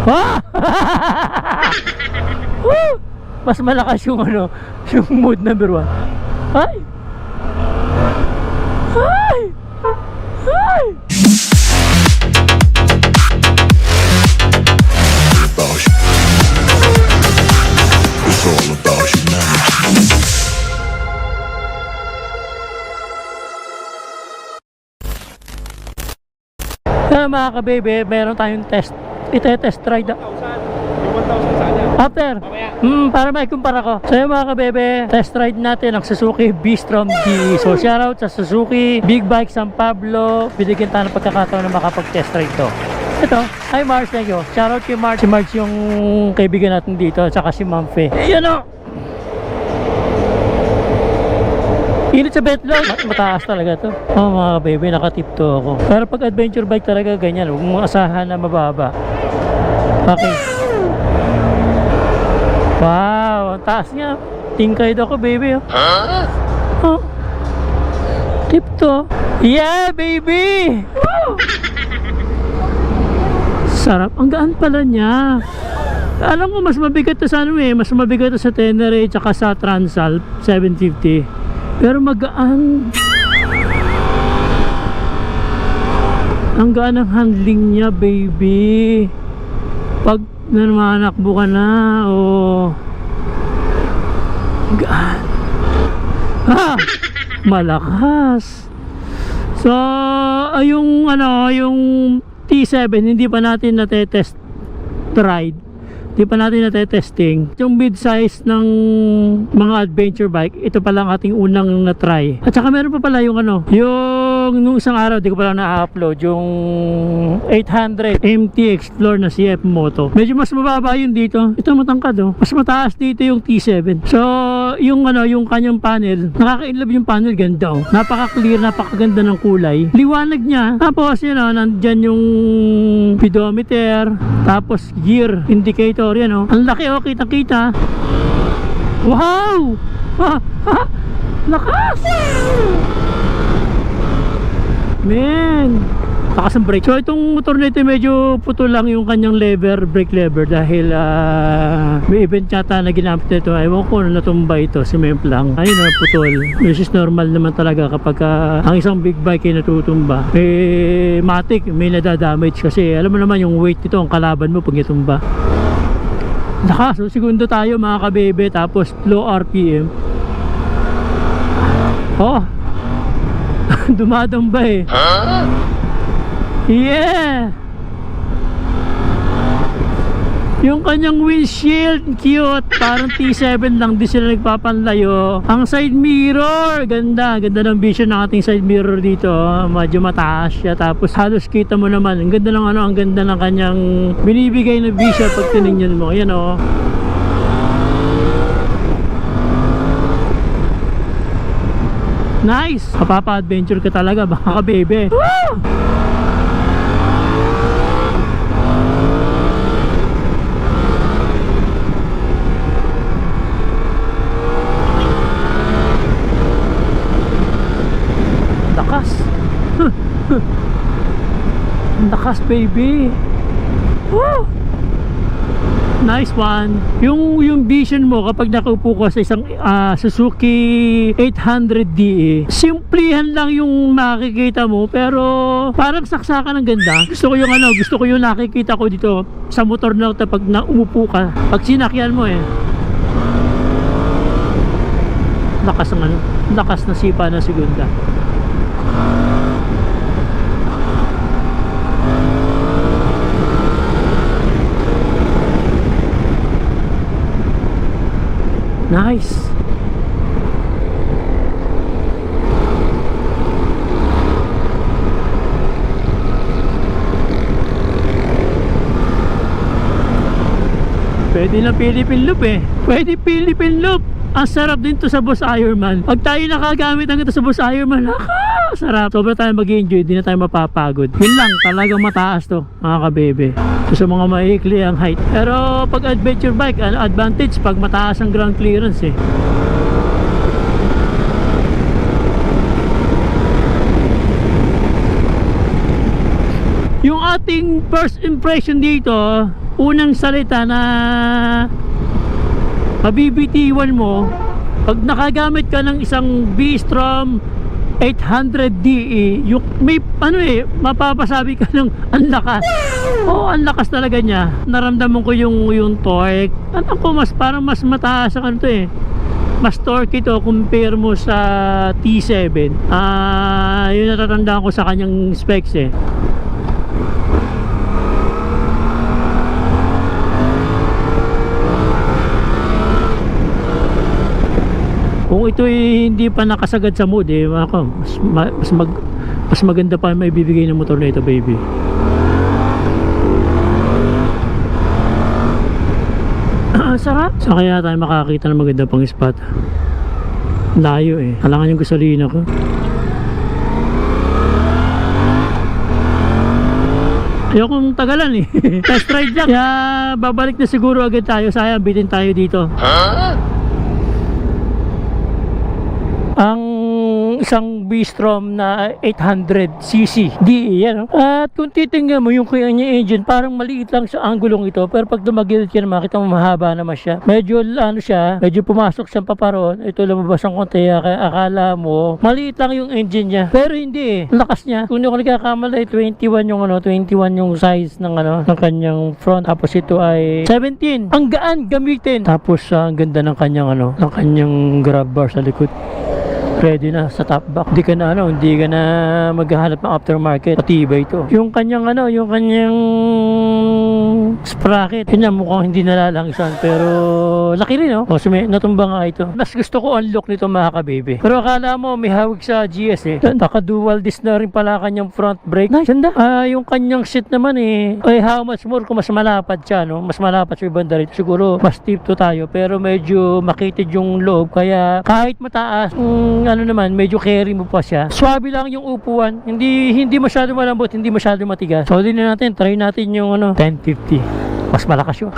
Ah! Woo! Mas malakas yung ano, yung mode number 1. Ay! Ay! Ay! It's all about humanity. Kaya mga kabebe, meron tayong ite-test ride. Yung 1,000 sana. After, para may kumpara ko. So yung mga kabebe, test ride natin ang Suzuki V-Strom DE. So shoutout sa Suzuki Big Bike San Pablo. Binigyan tayo ng pagkakataon na makapag-test ride to. Ito, hi Mars, thank you. Shoutout kay Mars. Si Mars yung kaibigan natin dito, at saka si Ma'am Fe. Ayan o! Init sa betlog. Mataas talaga to. Oh mga kabebe, nakatip to ako. Pero pag adventure bike talaga ganyan, huwag mong asahan na mababa. Okay. Wow, ang taas niya. Tingkay ako, baby. Oh. Tip to. Yeah, baby! Woo! Sarap. Ang gaan pala niya. Alam ko, mas mabigat to sa ano eh. Mas mabigat to sa Tenere tsaka sa Transalp 750. Pero magaan. Ang gaan ng handling niya, baby. Pag nanakbo ka na, oh. Gaan. Ha! Malakas. So, yung ano, yung T7 hindi pa natin na-test ride. Hindi pa natin na-testing. Yung mid-size ng mga adventure bike, ito pa lang ating unang na-try. At saka meron pa pala yung ano, yung nung isang araw, di ko pala na-upload, yung 800 MT Explore na CF Moto. Medyo mas mababa yun dito. Ito matangkad oh. Mas mataas dito yung T7. So, yung ano, yung kanyang panel, nakaka-inlove yung panel, ganda oh. Napaka-clear, napakaganda ng kulay. Liwanag niya. Tapos yun oh, nandyan yung speedometer, tapos gear indicator yan oh. Ang laki oh, kita-kita. Wow! Ha, ha, lakas! Man! Lakas ng brake. So itong motor nito medyo puto lang yung kanyang lever, brake lever dahil may event yata na ginamit nito. Ewan ko na natumba ito, cement lang. Ayun na putol. This is normal naman talaga kapag ang isang big bike ay natutumba. May matic, may nadadamage kasi alam mo naman yung weight nito ang kalaban mo pag itumba. Lakas, so segundo tayo mga kabebe, tapos low RPM. Oh. Dumadamba eh. Yeah. Yung kanyang windshield, cute. Parang T7 lang, di sila nagpapanlayo. Ang side mirror, ganda. Ganda ng vision ng ating side mirror dito. Medyo mataas siya. Tapos halos kita mo naman. Ang ganda ng ano, ang ganda ng kanyang binibigay na vision pag tinignan mo. Ayan oh. Nice! Mapapa-adventure ka talaga, baka bebe. Woo! Lakas baby. Woo! Nice one. Yung vision mo kapag nakaupo ka sa isang Suzuki 800DE, simplihan lang yung nakikita mo pero parang saksakan ng ganda. Gusto ko yung ano, gusto ko yung nakikita ko dito sa motor na ito pag naupo ka. Pag sinakyan mo eh. Lakas ng ano, lakas na sipa na segunda. Nice. Pwede na Philippine loop eh. Pwede Philippine loop. Ang sarap din to sa Boss Ironman. Pag tayo nakagamit ang ito sa Boss Ironman, sarap. Sobra tayo mag-enjoy, hindi na tayo mapapagod. Yun lang, talagang mataas to mga kabebe. So sa mga maikli ang height. Pero pag adventure bike, ano advantage pag mataas ang ground clearance eh. Yung ating first impression dito, unang salita na mabibitiwan mo pag nakagamit ka ng isang V-Strom 800DE, yung may mapapasabi ka ng ang lakas. Oo, ang lakas talaga niya. Naramdaman ko yung torque. Ano ko, parang mas mataas ang ano to eh. Mas torque ito compare mo sa T7. Yun natatandaan ko sa kanyang specs eh. Kung ito hindi pa nakasagad sa mood eh, mas maganda pa may bibigay ng motor na ito, baby. Sarap. Saan kaya tayo makakita ng maganda pang spot? Layo eh. Kailangan yung gasolina ko. Ayokong tagalan eh. Test ride lang. Kaya babalik na siguro agad tayo. Sayang, bitin tayo dito. Ang isang V-Strom na 800cc DE yan, no? At kung titingnan mo yung kanyang engine, parang maliit lang sa anggulong ito, pero pag dumagilid ka na makita mo mahaba naman siya. Medyo medyo pumasok siyang paparoon. Ito lumabas ang konti, kaya akala mo maliit lang yung engine niya, pero hindi eh. Ang lakas niya. Kung hindi ako nagkakamali, 21 yung size ng ng kanyang front, tapos ito ay 17. Ang gaan gamitin. Tapos ang ganda ng kanyang grab bar sa likod. Ready na sa top back. Hindi ka na maghahanap ng aftermarket. Patibay ito. Yung kanyang sprocket. Yun yan, mukhang hindi nalalangisan. Pero laki rin, no? O, natumba nga ito. Mas gusto ko ang look nito, mga ka-baby. Pero akala mo may hawig sa GS eh. Naka-dual disc na rin pala kanyang front brake. Nice, ganda. Yung kanyang seat naman eh. Ay, how much more kung mas malapad siya, no? Mas malapad sa ibang rito. Siguro mas steep to tayo. Pero medyo makitid yung loob. Kaya kahit mataas, medyo carry mo pa siya. Swabe lang yung upuan. Hindi masyado malambot, hindi masyado matigas. So, din natin, try natin yung 1050. Mas malakas yun.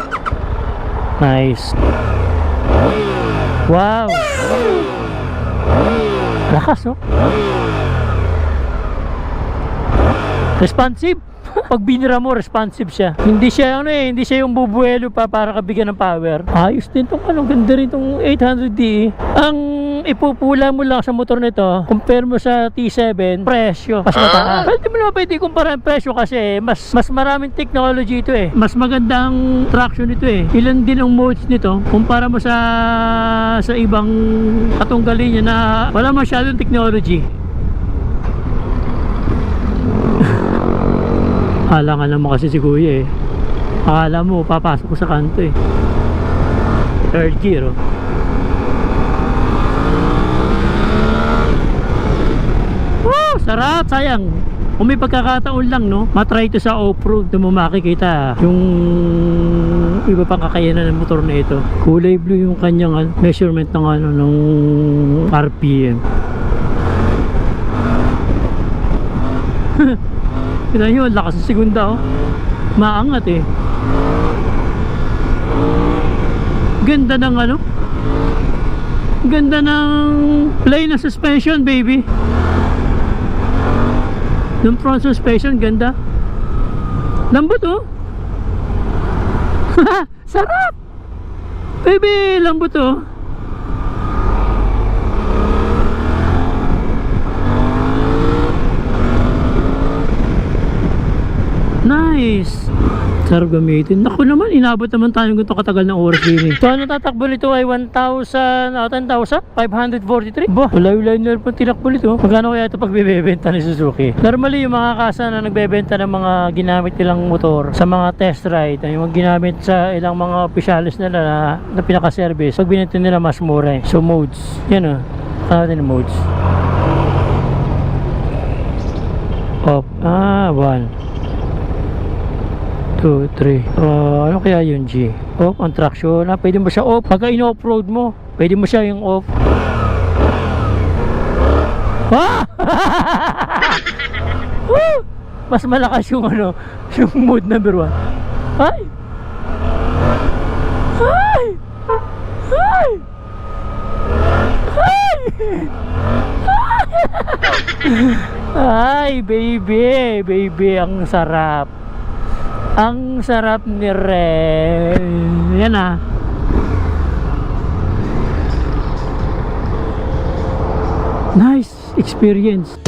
Nice. Wow. Lakas, no? Responsive. Pag binira mo, responsive siya. Hindi siya yung bubuelo pa para kabigyan ng power. Ayos din tong ganda rin tong 800D. Ang ipupula mo lang sa motor nito, compare mo sa T7, presyo mas mataas. Pero di mo naman pwede kumpara ang presyo kasi mas maraming technology ito eh. Mas magandang traction ito eh. Ilan din ang modes nito kumpara mo sa ibang katunggali niya na wala masyadong technology. Halangan naman kasi si kuya eh. Akala mo papasok ko sa kanto eh. Third gear oh. Woo! Sarap! Sayang kung may pagkakataon lang, no, matry ito sa off-road na mo makikita yung iba pang kakayanan ng motor na ito. Kulay blue yung kanyang measurement ng RPM. Kita nyo, lakas ng segunda oh. Maangat eh. Ganda ng ganda ng play na suspension, baby. Yung front suspension, ganda. Lambot oh. Sarap. Baby, lambot oh. Nice. Sarap gamitin. Naku naman, inabot naman tayo ng ganito katagal ng oras din eh. So, ano tatakbo nito ay 10,543. Bah, ulay-ulay na rin tinakbo nito. Magkano kaya ito pag bibebenta ni Suzuki? Normally, yung mga kasa na nagbebenta ng mga ginamit nilang motor sa mga test ride, yung ginamit sa ilang mga opisyalis nila na pinaka-service, pag binenta nila mas mura eh. So, modes. Yan o. Ano natin yung modes? Off. 1 2, 3. Ano kaya yun, G? Off, ang traction. Pwede mo siya off. Pagka in-off-road mo, pwede mo siya yung off. Mas malakas yung yung mode number 1. Ay! Ay! Ay! Ay! Ay, baby! Baby, ang sarap. Ang sarap ni Ren. Yan ah. Nice experience.